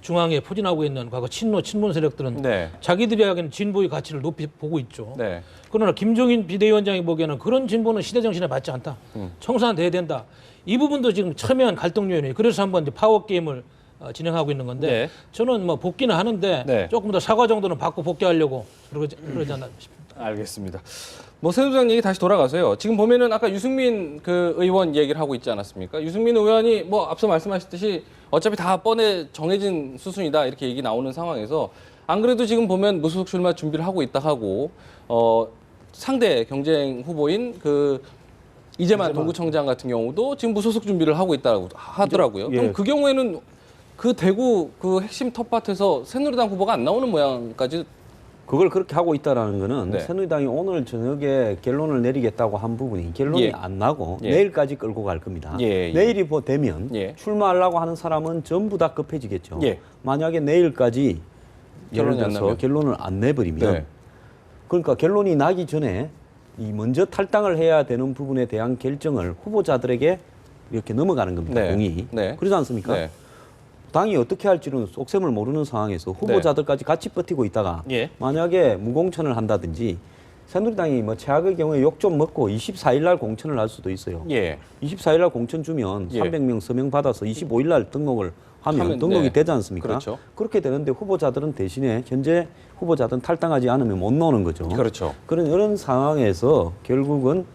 S5: 중앙에 포진하고 있는 과거 친문 세력들은
S1: 네.
S5: 자기들이 하기에는 진보의 가치를 높이 보고 있죠.
S1: 네.
S5: 그러나 김종인 비대위원장이 보기에는 그런 진보는 시대 정신에 맞지 않다. 청산돼야 된다. 이 부분도 지금 첨예한 갈등 요인이에요. 그래서 한번 이제 파워 게임을 진행하고 있는 건데
S1: 네.
S5: 저는 뭐 복귀는 하는데
S1: 네.
S5: 조금 더 사과 정도는 받고 복귀하려고 그러지 않나 싶습니다.
S1: 알겠습니다. 뭐 새누리당 얘기 다시 돌아가서요. 지금 보면은 아까 유승민 그 의원 얘기를 하고 있지 않았습니까? 유승민 의원이 뭐 앞서 말씀하셨듯이 어차피 다 뻔해 정해진 수순이다 이렇게 얘기 나오는 상황에서 안 그래도 지금 보면 무소속 출마 준비를 하고 있다 하고 상대 경쟁 후보인 그 이재만 동구청장 같은 경우도 지금 무소속 준비를 하고 있다고 하더라고요.
S4: 예.
S1: 그럼 그 경우에는 그 대구 그 핵심 텃밭에서 새누리당 후보가 안 나오는 모양까지
S4: 그걸 그렇게 하고 있다라는 거는
S1: 네.
S4: 새누리당이 오늘 저녁에 결론을 내리겠다고 한 부분이 결론이
S1: 예.
S4: 안 나고
S1: 예.
S4: 내일까지 끌고 갈 겁니다.
S1: 예, 예.
S4: 내일이 뭐 되면
S1: 예.
S4: 출마하려고 하는 사람은 전부 다 급해지겠죠.
S1: 예.
S4: 만약에 내일까지 예를
S1: 결론이 안
S4: 들어서
S1: 나면.
S4: 결론을 안 내버리면
S1: 네.
S4: 그러니까 결론이 나기 전에 이 먼저 탈당을 해야 되는 부분에 대한 결정을 후보자들에게 이렇게 넘어가는 겁니다.
S1: 네.
S4: 공이.
S1: 네.
S4: 그러지 않습니까?
S1: 네.
S4: 당이 어떻게 할지는 속셈을 모르는 상황에서 후보자들까지 같이 버티고 있다가
S1: 예.
S4: 만약에 무공천을 한다든지 새누리당이 뭐 최악의 경우에 욕 좀 먹고 24일 날 공천을 할 수도 있어요.
S1: 예.
S4: 24일 날 공천 주면
S1: 예.
S4: 300명 서명 받아서 25일 날 등록을 하면 등록이
S1: 네.
S4: 되지 않습니까?
S1: 그렇죠.
S4: 그렇게 되는데 후보자들은 대신에 현재 후보자들은 탈당하지 않으면 못 나오는 거죠.
S1: 그렇죠.
S4: 그런 이런 상황에서 결국은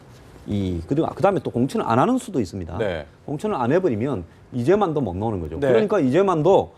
S4: 그다음에 또 공천을 안 하는 수도 있습니다.
S1: 네.
S4: 공천을 안 해버리면 이재만도 못 나오는 거죠.
S1: 네.
S4: 그러니까 이재만도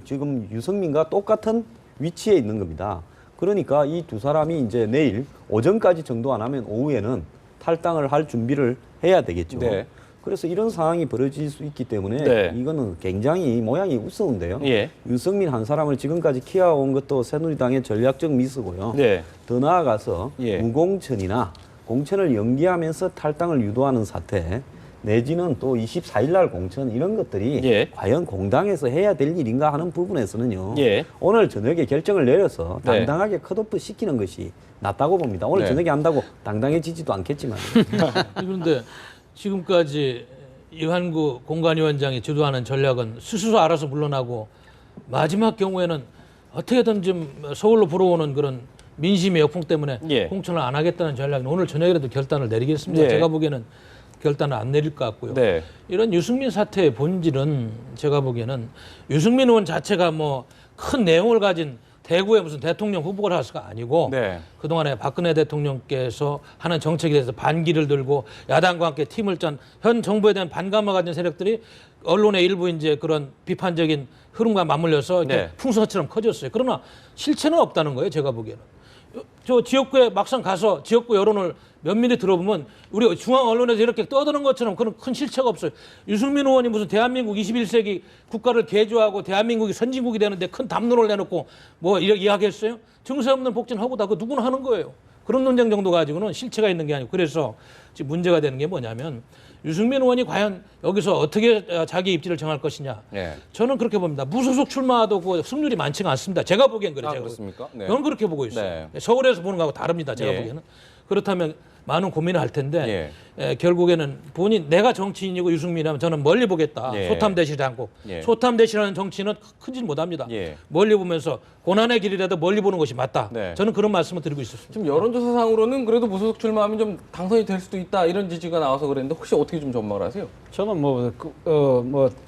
S4: 지금 유승민과 똑같은 위치에 있는 겁니다. 그러니까 이 두 사람이 이제 내일 오전까지 정도 안 하면 오후에는 탈당을 할 준비를 해야 되겠죠.
S1: 네.
S4: 그래서 이런 상황이 벌어질 수 있기 때문에
S1: 네.
S4: 이거는 굉장히 모양이 우스운데요.
S1: 예.
S4: 유승민 한 사람을 지금까지 키워온 것도 새누리당의 전략적 미스고요.
S1: 네.
S4: 더 나아가서
S1: 예.
S4: 무공천이나 공천을 연기하면서 탈당을 유도하는 사태 내지는 또 24일 날 공천 이런 것들이
S1: 예.
S4: 과연 공당에서 해야 될 일인가 하는 부분에서는요.
S1: 예.
S4: 오늘 저녁에 결정을 내려서
S1: 네.
S4: 당당하게 컷오프 시키는 것이 낫다고 봅니다. 오늘
S1: 네.
S4: 저녁에 한다고 당당해지지도 않겠지만.
S5: 그런데 지금까지 이완구 공관위원장이 주도하는 전략은 스스로 알아서 물러나고 마지막 경우에는 어떻게든 좀 서울로 불어오는 그런 민심의 역풍 때문에
S1: 예.
S5: 공천을 안 하겠다는 전략은 오늘 저녁이라도 결단을 내리겠습니다.
S1: 예.
S5: 제가 보기에는 결단을 안 내릴 것 같고요.
S1: 네.
S5: 이런 유승민 사태의 본질은 제가 보기에는 유승민 의원 자체가 뭐 큰 내용을 가진 대구의 무슨 대통령 후보가 할수가 아니고
S1: 네.
S5: 그동안에 박근혜 대통령께서 하는 정책에 대해서 반기를 들고 야당과 함께 팀을 짠 현 정부에 대한 반감을 가진 세력들이 언론의 일부 이제 그런 비판적인 흐름과 맞물려서 이렇게
S1: 네.
S5: 풍선처럼 커졌어요. 그러나 실체는 없다는 거예요. 제가 보기에는. 저 지역구에 막상 가서 지역구 여론을 면밀히 들어보면 우리 중앙 언론에서 이렇게 떠드는 것처럼 그런 큰 실체가 없어요. 유승민 의원이 무슨 대한민국 21세기 국가를 개조하고 대한민국이 선진국이 되는데 큰 담론을 내놓고 뭐 이렇게 이야기했어요? 증세 없는 복진하고 다 그 누구나 하는 거예요. 그런 논쟁 정도 가지고는 실체가 있는 게 아니고 그래서 지금 문제가 되는 게 뭐냐면 유승민 의원이 과연 여기서 어떻게 자기 입지를 정할 것이냐.
S1: 네.
S5: 저는 그렇게 봅니다. 무소속 출마도 그 승률이 많지가 않습니다. 제가 보기엔 그래요.
S1: 아,
S5: 제가
S1: 그렇습니까? 네.
S5: 저는 그렇게 보고 있어요.
S1: 네.
S5: 서울에서 보는 거하고 다릅니다. 제가
S1: 예.
S5: 보기에는. 그렇다면 많은 고민을 할 텐데
S1: 예.
S5: 결국에는 본인 내가 정치인이고 유승민이라면 저는 멀리 보겠다.
S1: 예.
S5: 소탐대실하지 않고
S1: 예.
S5: 소탐대실하는 정치는 크진 못합니다.
S1: 예.
S5: 멀리 보면서 고난의 길이라도 멀리 보는 것이 맞다.
S1: 네.
S5: 저는 그런 말씀을 드리고 있었습니다.
S1: 지금 여론조사상으로는 그래도 무소속 출마하면 좀 당선이 될 수도 있다 이런 지지가 나와서 그랬는데 혹시 어떻게 좀 전망을 하세요?
S2: 저는 뭐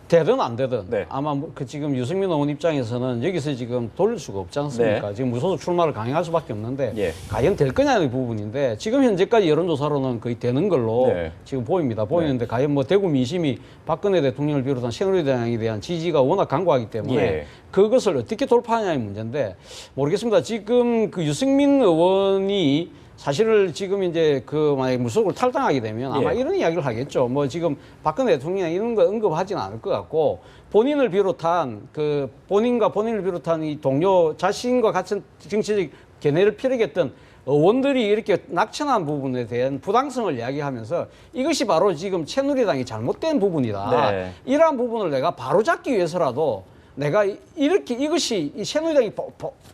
S2: 되든 안 되든
S1: 네.
S2: 아마 그 지금 유승민 의원 입장에서는 여기서 지금 돌릴 수가 없지 않습니까?
S1: 네.
S2: 지금 무소속 출마를 강행할 수밖에 없는데
S1: 예.
S2: 과연 될 거냐는 부분인데 지금 현재까지 여론조사로는 거의 되는 걸로
S1: 네.
S2: 지금 보이는데 과연 뭐 대구 민심이 박근혜 대통령을 비롯한 새누리당에 대한 지지가 워낙 강고하기 때문에
S1: 예.
S2: 그것을 어떻게 돌파하냐의 문제인데 모르겠습니다. 지금 그 유승민 의원이 사실을 지금 이제 그 만약에 무소속을 탈당하게 되면 아마
S1: 예.
S2: 이런 이야기를 하겠죠. 뭐 지금 박근혜 대통령이 이런 거 언급하지는 않을 것 같고 본인을 비롯한 그 본인을 비롯한 이 동료 자신과 같은 정치적 견해를 피력했던 의원들이 이렇게 낙천한 부분에 대한 부당성을 이야기하면서 이것이 바로 지금 새누리당이 잘못된 부분이다.
S1: 네.
S2: 이러한 부분을 내가 바로잡기 위해서라도 내가 이렇게 이것이 이 새누리당이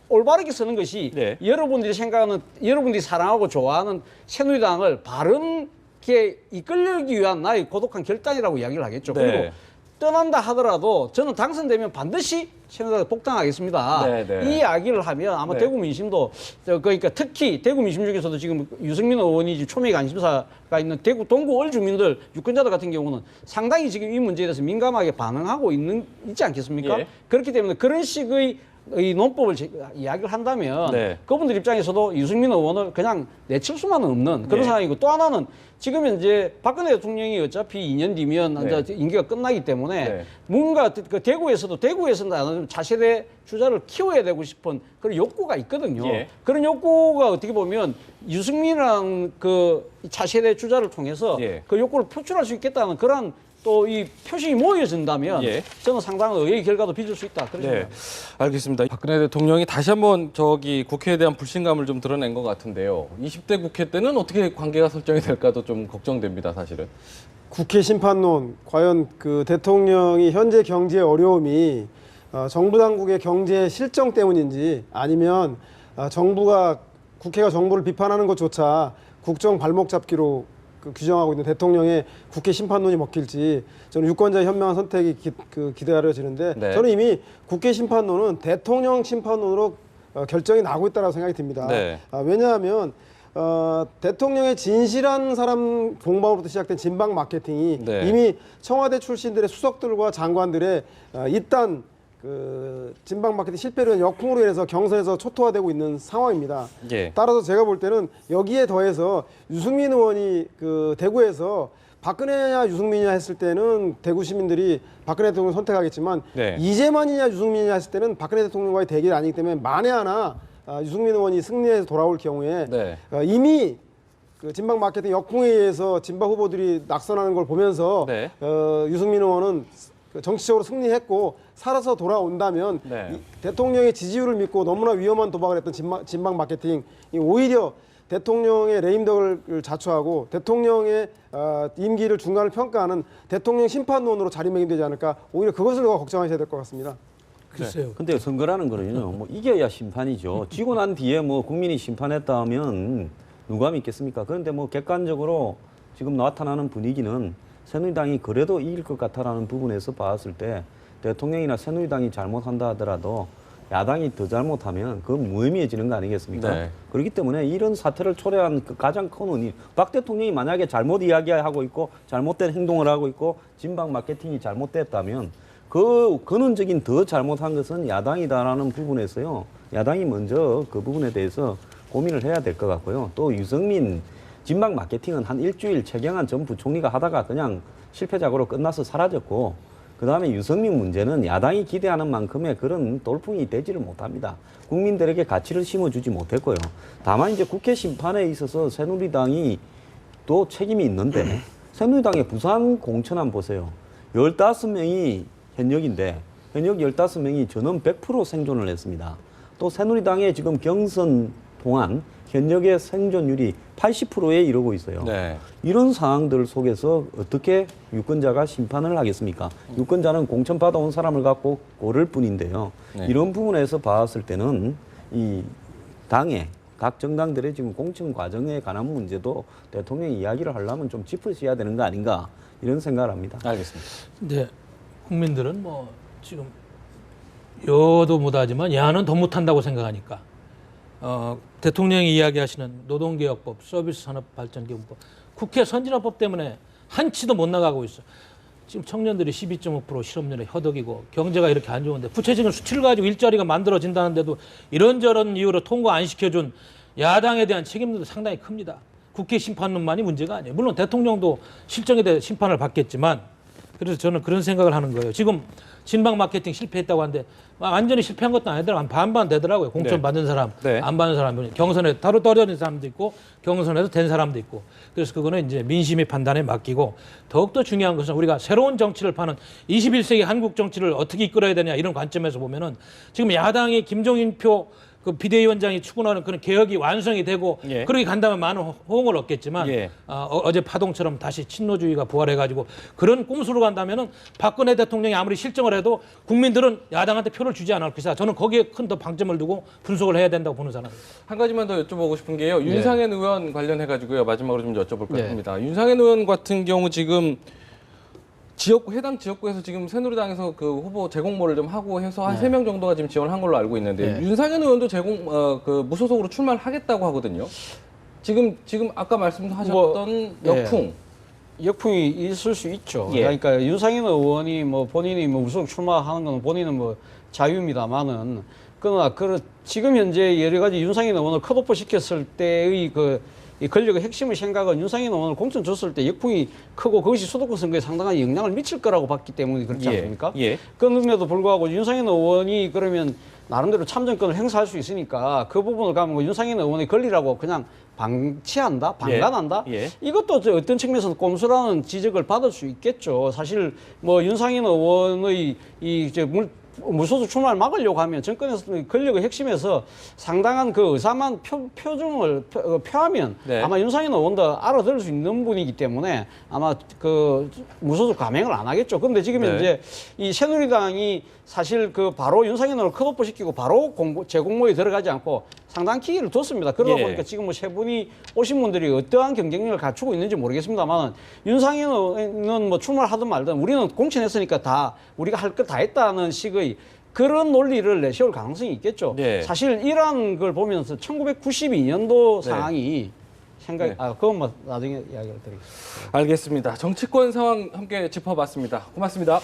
S2: 올바르게 쓰는 것이
S1: 네.
S2: 여러분들이 생각하는 여러분들이 사랑하고 좋아하는 새누리당을 바른게 이끌기 위한 나의 고독한 결단이라고 이야기를 하겠죠.
S1: 네.
S2: 그리고 떠난다 하더라도 저는 당선되면 반드시 새누리당에 복당하겠습니다.
S1: 네, 네.
S2: 이 이야기를 하면 아마
S1: 네.
S2: 대구 민심도 그러니까 특히 대구 민심 중에서도 지금 유승민 의원이 지금 초미 관심사가 있는 대구 동구 올 주민들 유권자들 같은 경우는 상당히 지금 이 문제에 대해서 민감하게 반응하고 있지 않겠습니까?
S1: 예.
S2: 그렇기 때문에 그런 식의 이 논법을 이야기를 한다면
S1: 네.
S2: 그분들 입장에서도 유승민 의원을 그냥 내칠 수만은 없는 그런
S1: 네.
S2: 상황이고 또 하나는 지금 현재 박근혜 대통령이 어차피 2년 뒤면
S1: 네.
S2: 이제 임기가 끝나기 때문에
S1: 네.
S2: 뭔가 그 대구에서는 차세대 주자를 키워야 되고 싶은 그런 욕구가 있거든요.
S1: 예.
S2: 그런 욕구가 어떻게 보면 유승민이랑 그 차세대 주자를 통해서
S1: 예.
S2: 그 욕구를 표출할 수 있겠다는 그런 또 이 표식이 모여진다면
S1: 예.
S2: 저는 상당한 의외의 결과도 빚을 수 있다. 그런
S1: 네,
S2: 생각입니다.
S1: 알겠습니다. 박근혜 대통령이 다시 한번 국회에 대한 불신감을 좀 드러낸 것 같은데요. 20대 국회 때는 어떻게 관계가 설정이 될까도 좀 걱정됩니다, 사실은.
S3: 국회 심판론, 과연 그 대통령이 현재 경제 어려움이 정부 당국의 경제 실정 때문인지 아니면 국회가 정부를 비판하는 것조차 국정 발목 잡기로 규정하고 있는 대통령의 국회 심판론이 먹힐지 저는 유권자의 현명한 선택이 기다려지는데
S1: 네.
S3: 저는 이미 국회 심판론은 대통령 심판론으로 결정이 나고 있다고 생각이 듭니다.
S1: 네.
S3: 왜냐하면 대통령의 진실한 사람 공방으로부터 시작된 진방 마케팅이
S1: 네.
S3: 이미 청와대 출신들의 수석들과 장관들의 이딴 그 진방 마케팅 실패로 인한 역풍으로 인해서 경선에서 초토화되고 있는 상황입니다.
S1: 예.
S3: 따라서 제가 볼 때는 여기에 더해서 유승민 의원이 그 대구에서 박근혜냐 유승민이냐 했을 때는 대구 시민들이 박근혜 대통령을 선택하겠지만
S1: 네.
S3: 이재만이냐 유승민이냐 했을 때는 박근혜 대통령과의 대결이 아니기 때문에 만에 하나 유승민 의원이 승리해서 돌아올 경우에
S1: 네.
S3: 이미 그 진방 마케팅 역풍에 의해서 진방 후보들이 낙선하는 걸 보면서
S1: 네.
S3: 유승민 의원은 정치적으로 승리했고 살아서 돌아온다면
S1: 네.
S3: 대통령의 지지율을 믿고 너무나 위험한 도박을 했던 진방 마케팅이 오히려 대통령의 레임덕을 자초하고 대통령의 임기를 중간을 평가하는 대통령 심판론으로 자리매김되지 않을까 오히려 그것을 더 걱정하셔야 될 것 같습니다.
S5: 글쎄요.
S4: 근데 선거라는 거는요, 뭐 이겨야 심판이죠. 지고 난 뒤에 뭐 국민이 심판했다 하면 누가 믿겠습니까? 그런데 뭐 객관적으로 지금 나타나는 분위기는 새누리당이 그래도 이길 것 같다라는 부분에서 봤을 때 대통령이나 새누리당이 잘못한다 하더라도 야당이 더 잘못하면 그건 무의미해지는 거 아니겠습니까?
S1: 네.
S4: 그렇기 때문에 이런 사태를 초래한 그 가장 큰 원인, 박 대통령이 만약에 잘못 이야기하고 있고 잘못된 행동을 하고 있고 진방 마케팅이 잘못됐다면 그 근원적인 더 잘못한 것은 야당이다라는 부분에서요. 야당이 먼저 그 부분에 대해서 고민을 해야 될 것 같고요. 또 유승민 진방 마케팅은 한 일주일 최경환 전 부총리가 하다가 그냥 실패작으로 끝나서 사라졌고 그다음에 유승민 문제는 야당이 기대하는 만큼의 그런 돌풍이 되지를 못합니다. 국민들에게 가치를 심어주지 못했고요. 다만 이제 국회 심판에 있어서 새누리당이 또 책임이 있는데 새누리당의 부산 공천안 보세요. 15명이 현역인데 현역 15명이 전원 100% 생존을 했습니다. 또 새누리당의 지금 경선 동안 현역의 생존율이 80%에 이르고 있어요.
S1: 네.
S4: 이런 상황들 속에서 어떻게 유권자가 심판을 하겠습니까? 유권자는 공천 받아온 사람을 갖고 고를 뿐인데요.
S1: 네.
S4: 이런 부분에서 봤을 때는 이 당의 각 정당들의 지금 공천 과정에 관한 문제도 대통령이 이야기를 하려면 좀 짚으셔야 되는 거 아닌가 이런 생각을 합니다.
S1: 알겠습니다.
S5: 근데 국민들은 뭐 지금 여도 못하지만 야는 더 못한다고 생각하니까 대통령이 이야기하시는 노동개혁법, 서비스산업발전기금법, 국회 선진화법 때문에 한치도 못 나가고 있어. 지금 청년들이 12.5% 실업률에 허덕이고 경제가 이렇게 안 좋은데 구체적인 수치를 가지고 일자리가 만들어진다는데도 이런저런 이유로 통과 안 시켜준 야당에 대한 책임도 상당히 큽니다. 국회 심판론만이 문제가 아니에요. 물론 대통령도 실정에 대해 심판을 받겠지만 그래서 저는 그런 생각을 하는 거예요. 지금 진방 마케팅 실패했다고 하는데 완전히 실패한 것도 아니더라고요. 한 반반 되더라고요. 공천
S1: 네.
S5: 받은 사람,
S1: 네.
S5: 안 받은 사람, 경선에 따로 떨어진 사람도 있고 경선에서 된 사람도 있고. 그래서 그거는 이제 민심의 판단에 맡기고 더욱더 중요한 것은 우리가 새로운 정치를 파는 21세기 한국 정치를 어떻게 이끌어야 되냐 이런 관점에서 보면은 지금 야당이 김종인 표 그 비대위원장이 추구하는 그런 개혁이 완성이 되고
S1: 예.
S5: 그렇게 간다면 많은 호응을 얻겠지만
S1: 예.
S5: 어제 파동처럼 다시 친노주의가 부활해가지고 그런 꼼수로 간다면은 박근혜 대통령이 아무리 실정을 해도 국민들은 야당한테 표를 주지 않을 것이다. 저는 거기에 큰 더 방점을 두고 분석을 해야 된다고 보는 사람입니다.
S1: 한 가지만 더 여쭤보고 싶은 게요.
S2: 네.
S1: 윤상현 의원 관련해가지고요. 마지막으로 좀 여쭤볼까
S2: 네.
S1: 합니다. 윤상현 의원 같은 경우 지금 지역구 해당 지역구에서 지금 새누리당에서 그 후보 재공모를 좀 하고 해서 한 3명 정도가 지금 지원한 걸로 알고 있는데
S2: 네.
S1: 윤상현 의원도 그 무소속으로 출마를 하겠다고 하거든요. 지금 아까 말씀하셨던 역풍.
S2: 역풍이 있을 수 있죠.
S1: 예.
S2: 그러니까 윤상현 의원이 뭐 본인이 뭐 무소속 출마하는 건 본인은 뭐 자유입니다만은 그러나 지금 현재 여러 가지 윤상현 의원을 컷오프 시켰을 때의 이 권력의 핵심의 생각은 윤상현 의원을 공천 줬을 때 역풍이 크고 그것이 수도권 선거에 상당한 영향을 미칠 거라고 봤기 때문에 그렇지 않습니까?
S1: 예.
S2: 그럼에도 불구하고 윤상현 의원이 그러면 나름대로 참정권을 행사할 수 있으니까 그 부분을 가면 윤상현 의원의 권리라고 그냥 방치한다, 방관한다.
S1: 예.
S2: 이것도 어떤 측면에서는 꼼수라는 지적을 받을 수 있겠죠. 사실 뭐 윤상현 의원의 무소속 출마를 막으려고 하면 정권에서 권력의 핵심에서 상당한 그 의사만 표정을 표하면
S1: 네.
S2: 아마 윤상현 의원도 알아들을 수 있는 분이기 때문에 아마 그 무소속 감행을 안 하겠죠. 근데 지금
S1: 네.
S2: 이제 이 새누리당이 사실 그 바로 윤상현 의원을 컷오프 시키고 바로 재공모에 들어가지 않고 상당한 기회를 뒀습니다. 그러다
S1: 예.
S2: 보니까 지금 뭐 세 분이 오신 분들이 어떠한 경쟁력을 갖추고 있는지 모르겠습니다만 윤상현 의원은 뭐 출마를 하든 말든 우리는 공천했으니까 다 우리가 할 것 다 했다는 식의 그런 논리를 내세울 가능성이 있겠죠.
S1: 네.
S2: 사실 이러한 걸 보면서 1992년도
S1: 네.
S2: 상황이
S1: 네.
S2: 그건 뭐 나중에 이야기를 드리겠습니다.
S1: 알겠습니다. 정치권 상황 함께 짚어봤습니다. 고맙습니다.